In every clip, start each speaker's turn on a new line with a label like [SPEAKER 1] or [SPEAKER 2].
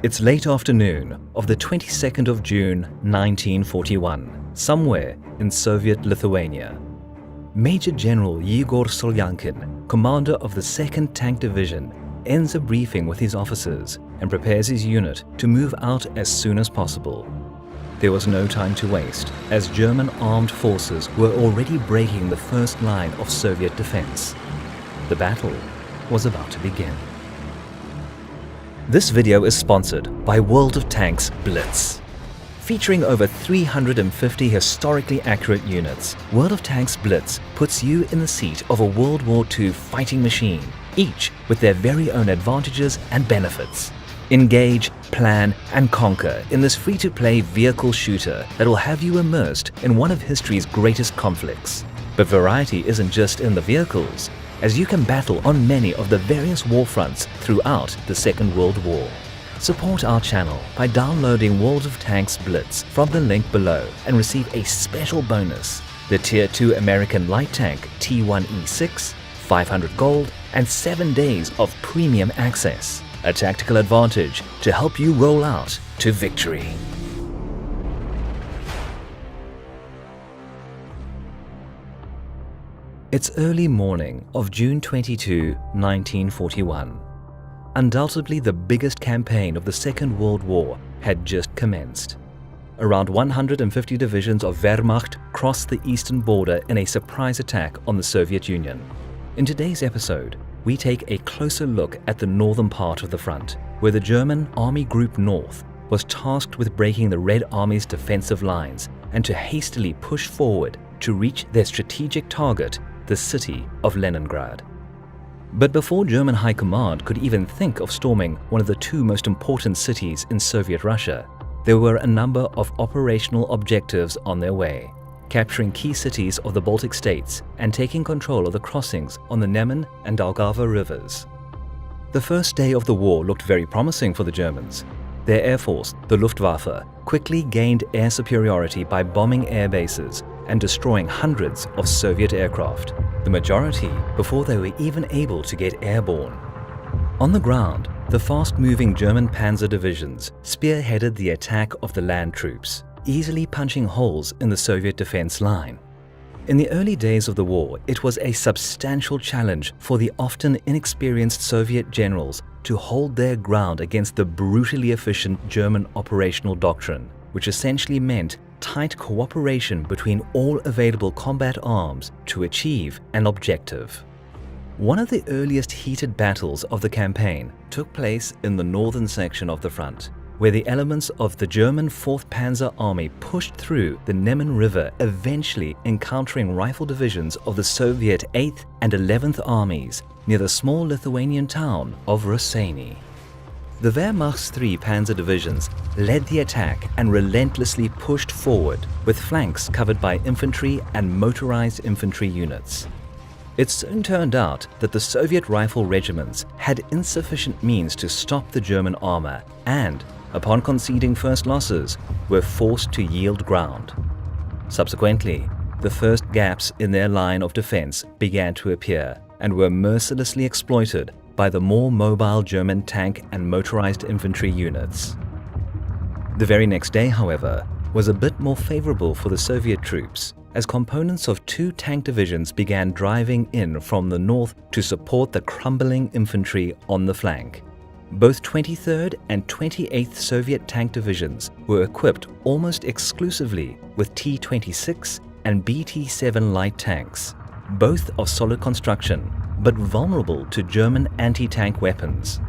[SPEAKER 1] It's late afternoon of the 22nd of June 1941, somewhere in Soviet Lithuania. Major General Igor Solyankin, commander of the 2nd Tank Division, ends a briefing with his officers and prepares his unit to move out as soon as possible. There was no time to waste, as German armed forces were already breaking the first line of Soviet defense. The battle was about to begin. This video is sponsored by World of Tanks Blitz. Featuring over 350 historically accurate units, World of Tanks Blitz puts you in the seat of a World War II fighting machine, each with their very own advantages and benefits. Engage, plan, and conquer in this free-to-play vehicle shooter that will have you immersed in one of history's greatest conflicts. But variety isn't just in the vehicles, as you can battle on many of the various war fronts throughout the Second World War. Support our channel by downloading World of Tanks Blitz from the link below and receive a special bonus: the Tier 2 American light tank T1E6, 500 gold, and 7 days of premium access. A tactical advantage to help you roll out to victory. It's early morning of June 22, 1941. Undoubtedly the biggest campaign of the Second World War had just commenced. Around 150 divisions of Wehrmacht crossed the eastern border in a surprise attack on the Soviet Union. In today's episode, we take a closer look at the northern part of the front, where the German Army Group North was tasked with breaking the Red Army's defensive lines and to hastily push forward to reach their strategic target, the city of Leningrad. But before German High Command could even think of storming one of the two most important cities in Soviet Russia, there were a number of operational objectives on their way: capturing key cities of the Baltic states and taking control of the crossings on the Neman and Daugava rivers. The first day of the war looked very promising for the Germans. Their air force, the Luftwaffe, quickly gained air superiority by bombing air bases and destroying hundreds of Soviet aircraft, the majority before they were even able to get airborne. On the ground, the fast-moving German panzer divisions spearheaded the attack of the land troops, easily punching holes in the Soviet defense line. In the early days of the war, it was a substantial challenge for the often inexperienced Soviet generals to hold their ground against the brutally efficient German operational doctrine, which essentially meant tight cooperation between all available combat arms to achieve an objective. One of the earliest heated battles of the campaign took place in the northern section of the front, where the elements of the German 4th Panzer Army pushed through the Neman River, eventually encountering rifle divisions of the Soviet 8th and 11th Armies near the small Lithuanian town of Raseiniai. The Wehrmacht's 3 panzer divisions led the attack and relentlessly pushed forward, with flanks covered by infantry and motorized infantry units. It soon turned out that the Soviet rifle regiments had insufficient means to stop the German armor and, upon conceding first losses, were forced to yield ground. Subsequently, the first gaps in their line of defense began to appear and were mercilessly exploited by the more mobile German tank and motorized infantry units. The very next day, however, was a bit more favorable for the Soviet troops, as components of 2 tank divisions began driving in from the north to support the crumbling infantry on the flank. Both 23rd and 28th Soviet tank divisions were equipped almost exclusively with T-26 and BT-7 light tanks, both of solid construction, but vulnerable to German anti-tank weapons.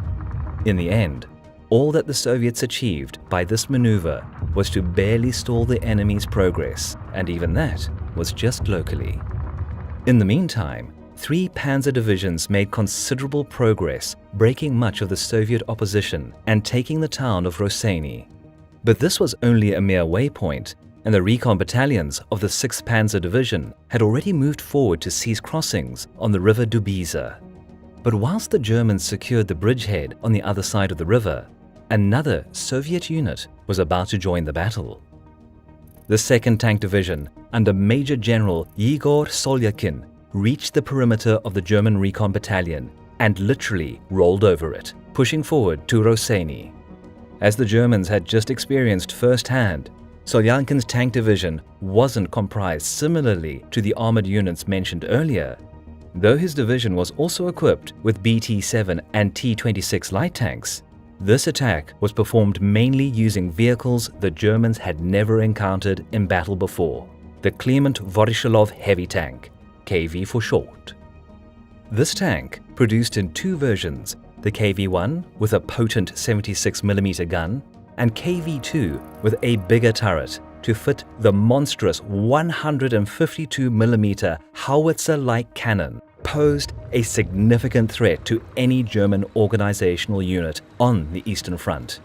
[SPEAKER 1] In the end, all that the Soviets achieved by this maneuver was to barely stall the enemy's progress, and even that was just locally. In the meantime, 3 panzer divisions made considerable progress, breaking much of the Soviet opposition and taking the town of Raseiniai. But this was only a mere waypoint, and the recon battalions of the 6th Panzer Division had already moved forward to seize crossings on the river Dubiza. But whilst the Germans secured the bridgehead on the other side of the river, another Soviet unit was about to join the battle. The 2nd Tank Division, under Major General Igor Solyankin, reached the perimeter of the German recon battalion and literally rolled over it, pushing forward to Raseiniai. As the Germans had just experienced firsthand, Soljankin's tank division wasn't comprised similarly to the armored units mentioned earlier. Though his division was also equipped with BT-7 and T-26 light tanks, this attack was performed mainly using vehicles the Germans had never encountered in battle before, the Clement Voroshilov heavy tank, KV for short. This tank, produced in two versions, the KV-1 with a potent 76mm gun and KV-2 with a bigger turret to fit the monstrous 152mm howitzer-like cannon, posed a significant threat to any German organizational unit on the Eastern Front.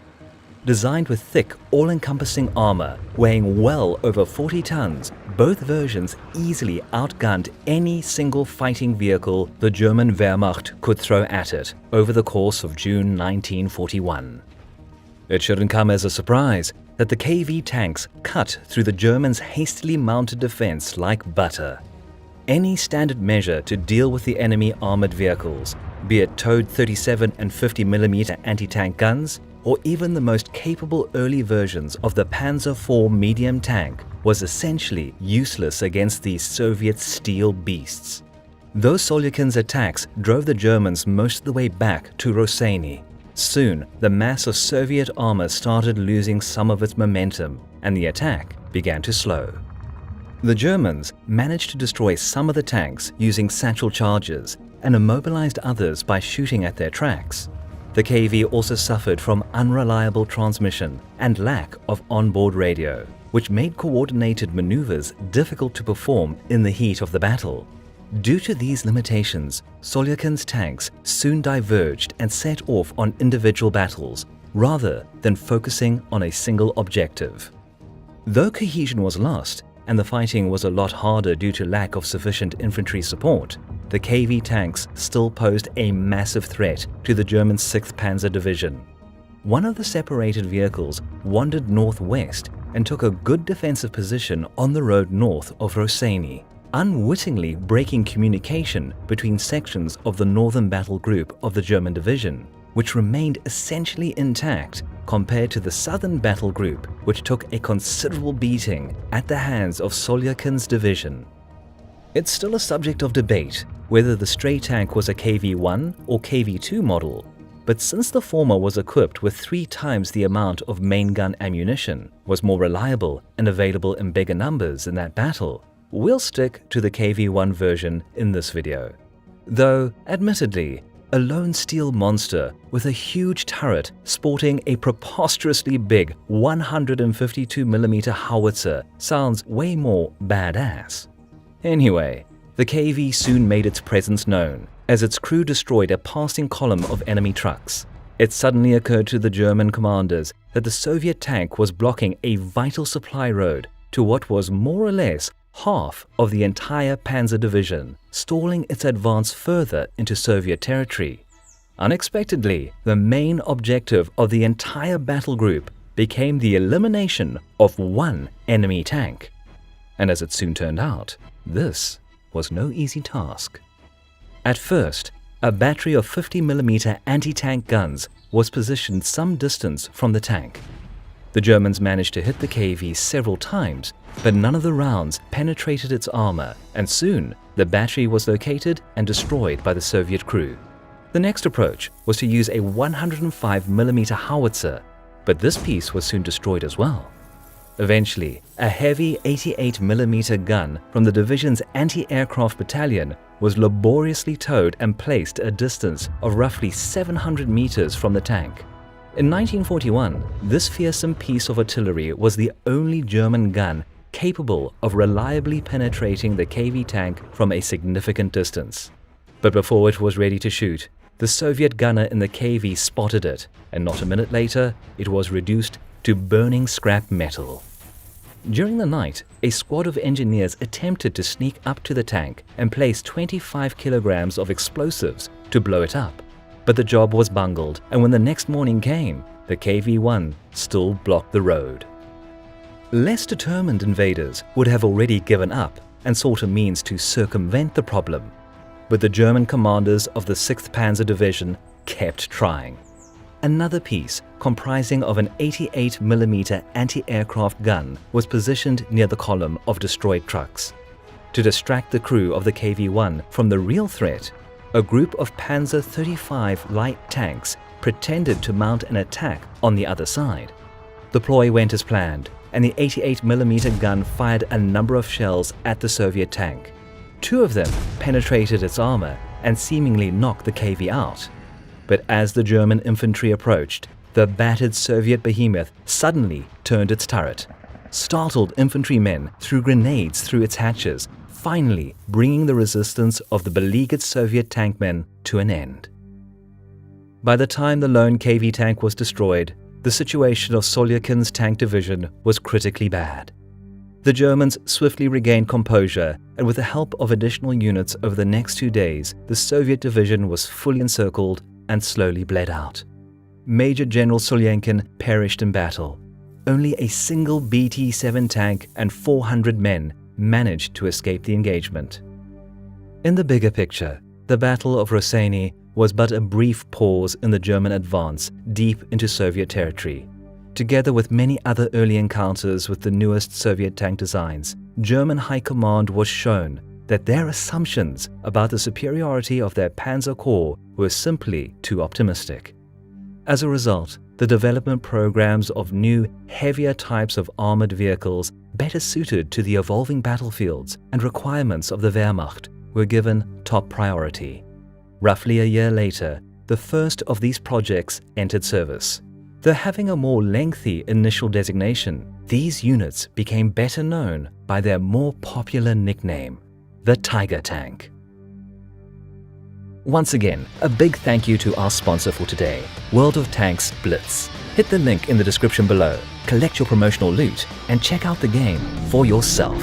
[SPEAKER 1] Designed with thick, all-encompassing armor weighing well over 40 tons, both versions easily outgunned any single fighting vehicle the German Wehrmacht could throw at it over the course of June 1941. It shouldn't come as a surprise that the KV tanks cut through the Germans' hastily mounted defense like butter. Any standard measure to deal with the enemy armored vehicles, be it towed 37 and 50mm anti-tank guns, or even the most capable early versions of the Panzer IV medium tank, was essentially useless against these Soviet steel beasts. Though Soljankin's attacks drove the Germans most of the way back to Raseiniai, soon the mass of Soviet armor started losing some of its momentum and the attack began to slow. The Germans managed to destroy some of the tanks using satchel charges and immobilized others by shooting at their tracks. The KV also suffered from unreliable transmission and lack of onboard radio, which made coordinated maneuvers difficult to perform in the heat of the battle. Due to these limitations, Soljankin's tanks soon diverged and set off on individual battles rather than focusing on a single objective. Though cohesion was lost and the fighting was a lot harder due to lack of sufficient infantry support, the KV tanks still posed a massive threat to the German 6th Panzer Division. One of the separated vehicles wandered northwest and took a good defensive position on the road north of Raseiniai, unwittingly breaking communication between sections of the northern battle group of the German division, which remained essentially intact compared to the southern battle group, which took a considerable beating at the hands of Soljankin's division. It's still a subject of debate whether the stray tank was a KV-1 or KV-2 model, but since the former was equipped with 3 times the amount of main gun ammunition, was more reliable and available in bigger numbers in that battle, we'll stick to the KV-1 version in this video. Though, admittedly, a lone steel monster with a huge turret sporting a preposterously big 152mm howitzer sounds way more badass. Anyway, the KV soon made its presence known as its crew destroyed a passing column of enemy trucks. It suddenly occurred to the German commanders that the Soviet tank was blocking a vital supply road to what was more or less half of the entire Panzer Division, stalling its advance further into Soviet territory. Unexpectedly, the main objective of the entire battle group became the elimination of one enemy tank. And as it soon turned out, this was no easy task. At first, a battery of 50mm anti-tank guns was positioned some distance from the tank. The Germans managed to hit the KV several times, but none of the rounds penetrated its armor, and soon the battery was located and destroyed by the Soviet crew. The next approach was to use a 105mm howitzer, but this piece was soon destroyed as well. Eventually, a heavy 88mm gun from the division's anti-aircraft battalion was laboriously towed and placed at a distance of roughly 700 meters from the tank. In 1941, this fearsome piece of artillery was the only German gun capable of reliably penetrating the KV tank from a significant distance. But before it was ready to shoot, the Soviet gunner in the KV spotted it, and not a minute later, it was reduced to burning scrap metal. During the night, a squad of engineers attempted to sneak up to the tank and place 25 kilograms of explosives to blow it up. But the job was bungled, and when the next morning came, the KV-1 still blocked the road. Less determined invaders would have already given up and sought a means to circumvent the problem. But the German commanders of the 6th Panzer Division kept trying. Another piece, comprising of an 88mm anti-aircraft gun, was positioned near the column of destroyed trucks. To distract the crew of the KV-1 from the real threat, a group of Panzer 35 light tanks pretended to mount an attack on the other side. The ploy went as planned, and the 88mm gun fired a number of shells at the Soviet tank. 2 of them penetrated its armor and seemingly knocked the KV out. But as the German infantry approached, the battered Soviet behemoth suddenly turned its turret. Startled infantrymen threw grenades through its hatches, finally bringing the resistance of the beleaguered Soviet tankmen to an end. By the time the lone KV tank was destroyed, the situation of Solyakin's tank division was critically bad. The Germans swiftly regained composure, and with the help of additional units over the next 2 days, the Soviet division was fully encircled and slowly bled out. Major General Solyankin perished in battle. Only a single BT-7 tank and 400 men managed to escape the engagement. In the bigger picture, the Battle of Raseiniai was but a brief pause in the German advance deep into Soviet territory. Together with many other early encounters with the newest Soviet tank designs, German High Command was shown that their assumptions about the superiority of their Panzer Corps were simply too optimistic. As a result, the development programs of new, heavier types of armored vehicles better suited to the evolving battlefields and requirements of the Wehrmacht were given top priority. Roughly a year later, the first of these projects entered service. Though having a more lengthy initial designation, these units became better known by their more popular nickname, the Tiger Tank. Once again, a big thank you to our sponsor for today, World of Tanks Blitz. Hit the link in the description below, collect your promotional loot, and check out the game for yourself.